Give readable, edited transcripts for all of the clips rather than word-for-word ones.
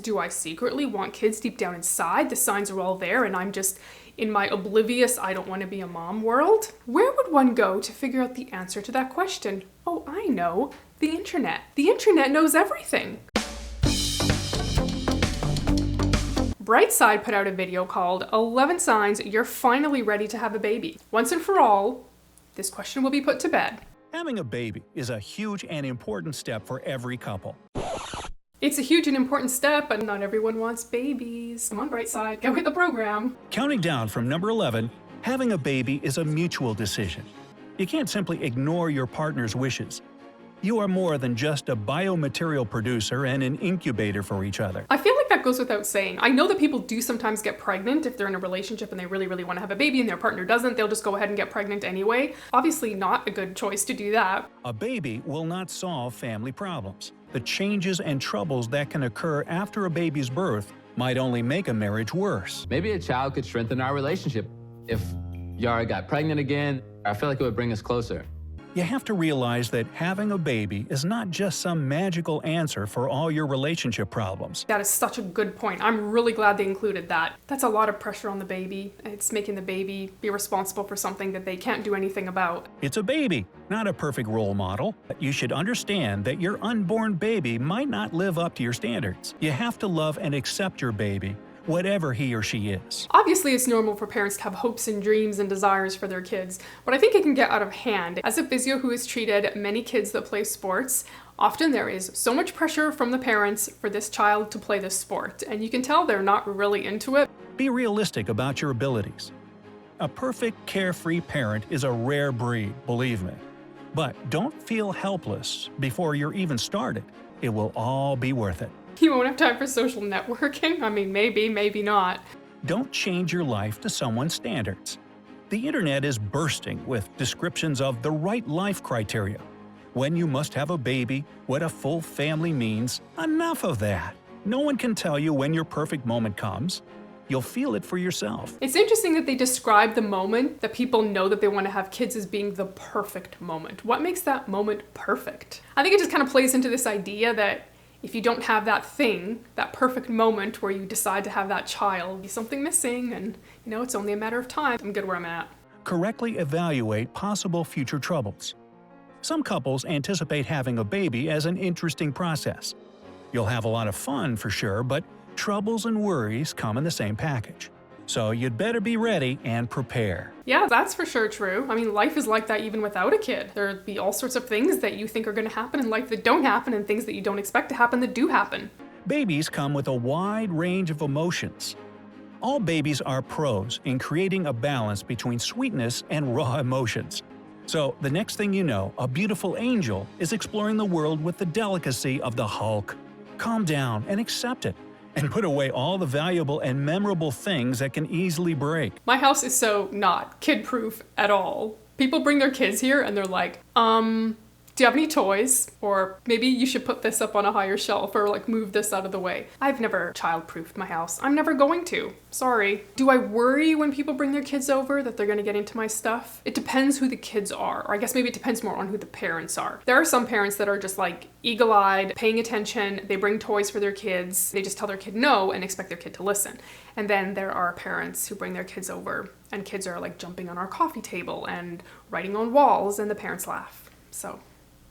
Do I secretly want kids deep down inside? The signs are all there and I'm just in my oblivious, I don't want to be a mom world? Where would one go to figure out the answer to that question? Oh, I know. The internet. The internet knows everything. Brightside put out a video called 11 Signs You're Finally Ready to Have a Baby. Once and for all, this question will be put to bed. Having a baby is a huge and important step for every couple. It's a huge and important step, but not everyone wants babies. Come on, Brightside, get with the program. Counting down from number 11, having a baby is a mutual decision. You can't simply ignore your partner's wishes. You are more than just a biomaterial producer and an incubator for each other. I feel like that goes without saying. I know that people do sometimes get pregnant if they're in a relationship and they really, really want to have a baby and their partner doesn't. They'll just go ahead and get pregnant anyway. Obviously not a good choice to do that. A baby will not solve family problems. The changes and troubles that can occur after a baby's birth might only make a marriage worse. Maybe a child could strengthen our relationship. If Yara got pregnant again, I feel like it would bring us closer. You have to realize that having a baby is not just some magical answer for all your relationship problems. That is such a good point. I'm really glad they included that. That's a lot of pressure on the baby. It's making the baby be responsible for something that they can't do anything about. It's a baby, not a perfect role model. You should understand that your unborn baby might not live up to your standards. You have to love and accept your baby, whatever he or she is. Obviously, it's normal for parents to have hopes and dreams and desires for their kids, but I think it can get out of hand. As a physio who has treated many kids that play sports, often there is so much pressure from the parents for this child to play this sport, and you can tell they're not really into it. Be realistic about your abilities. A perfect, carefree parent is a rare breed, believe me. But don't feel helpless before you're even started. It will all be worth it. You won't have time for social networking? I mean, maybe, maybe not. Don't change your life to someone's standards. The internet is bursting with descriptions of the right life criteria. When you must have a baby, what a full family means. Enough of that. No one can tell you when your perfect moment comes. You'll feel it for yourself. It's interesting that they describe the moment that people know that they want to have kids as being the perfect moment. What makes that moment perfect? I think it just kind of plays into this idea that if you don't have that thing, that perfect moment where you decide to have that child, there's something missing and, it's only a matter of time. I'm good where I'm at. Correctly evaluate possible future troubles. Some couples anticipate having a baby as an interesting process. You'll have a lot of fun for sure, but troubles and worries come in the same package. So you'd better be ready and prepare. Yeah, that's for sure true. I mean, life is like that even without a kid. There'd be all sorts of things that you think are going to happen in life that don't happen and things that you don't expect to happen that do happen. Babies come with a wide range of emotions. All babies are pros in creating a balance between sweetness and raw emotions. So the next thing you know, a beautiful angel is exploring the world with the delicacy of the Hulk. Calm down and accept it. And put away all the valuable and memorable things that can easily break. My house is so not kid-proof at all. People bring their kids here and they're like, do you have any toys? Or maybe you should put this up on a higher shelf or move this out of the way. I've never child-proofed my house. I'm never going to. Sorry. Do I worry when people bring their kids over that they're gonna get into my stuff? It depends who the kids are, or I guess maybe it depends more on who the parents are. There are some parents that are just eagle-eyed, paying attention, they bring toys for their kids, they just tell their kid no and expect their kid to listen. And then there are parents who bring their kids over and kids are jumping on our coffee table and writing on walls and the parents laugh. So.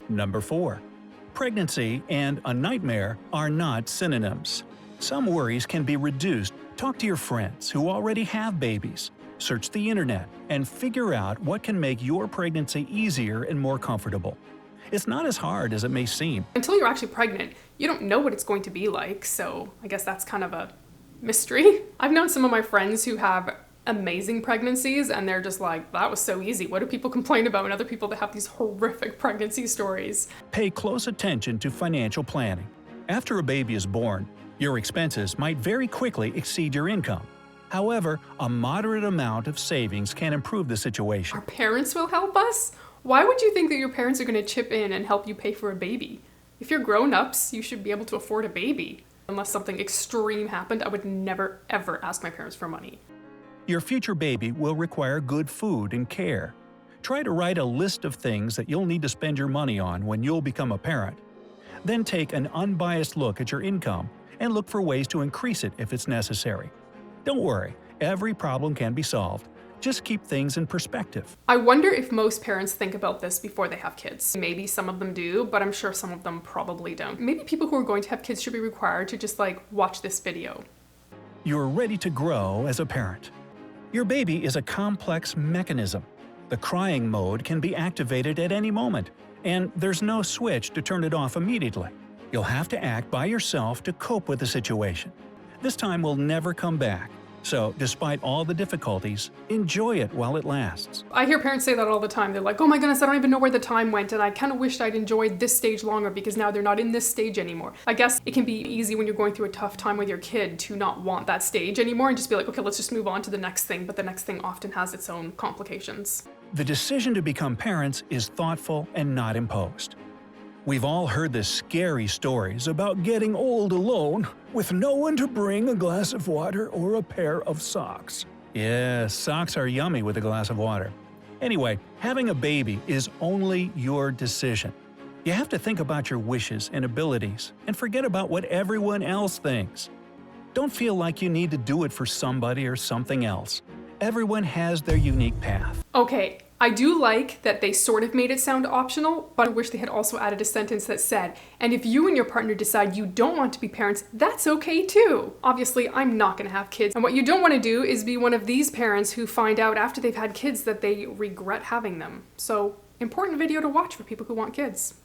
Number 4. Pregnancy and a nightmare are not synonyms. Some worries can be reduced. Talk to your friends who already have babies. Search the internet and figure out what can make your pregnancy easier and more comfortable. It's not as hard as it may seem. Until you're actually pregnant, you don't know what it's going to be like, so I guess that's kind of a mystery. I've known some of my friends who have amazing pregnancies and they're just that was so easy. What do people complain about? And other people that have these horrific pregnancy stories. Pay close attention to financial planning. After a baby is born, your expenses might very quickly exceed your income. However, a moderate amount of savings can improve the situation. Our parents will help us? Why would you think that your parents are going to chip in and help you pay for a baby? If you're grown-ups, you should be able to afford a baby. Unless something extreme happened, I would never ever ask my parents for money. Your future baby will require good food and care. Try to write a list of things that you'll need to spend your money on when you'll become a parent. Then take an unbiased look at your income and look for ways to increase it if it's necessary. Don't worry, every problem can be solved. Just keep things in perspective. I wonder if most parents think about this before they have kids. Maybe some of them do, but I'm sure some of them probably don't. Maybe people who are going to have kids should be required to just watch this video. You're ready to grow as a parent. Your baby is a complex mechanism. The crying mode can be activated at any moment, and there's no switch to turn it off immediately. You'll have to act by yourself to cope with the situation. This time will never come back. So, despite all the difficulties, enjoy it while it lasts. I hear parents say that all the time. They're like, oh my goodness, I don't even know where the time went, and I kind of wished I'd enjoyed this stage longer because now they're not in this stage anymore. I guess it can be easy when you're going through a tough time with your kid to not want that stage anymore and just be like, okay, let's just move on to the next thing, but the next thing often has its own complications. The decision to become parents is thoughtful and not imposed. We've all heard the scary stories about getting old alone with no one to bring a glass of water or a pair of socks. Yes, socks are yummy with a glass of water. Anyway, having a baby is only your decision. You have to think about your wishes and abilities and forget about what everyone else thinks. Don't feel like you need to do it for somebody or something else. Everyone has their unique path. Okay, I do like that they sort of made it sound optional, but I wish they had also added a sentence that said, and if you and your partner decide you don't want to be parents, that's okay too. Obviously, I'm not gonna have kids, and what you don't want to do is be one of these parents who find out after they've had kids that they regret having them. So, important video to watch for people who want kids.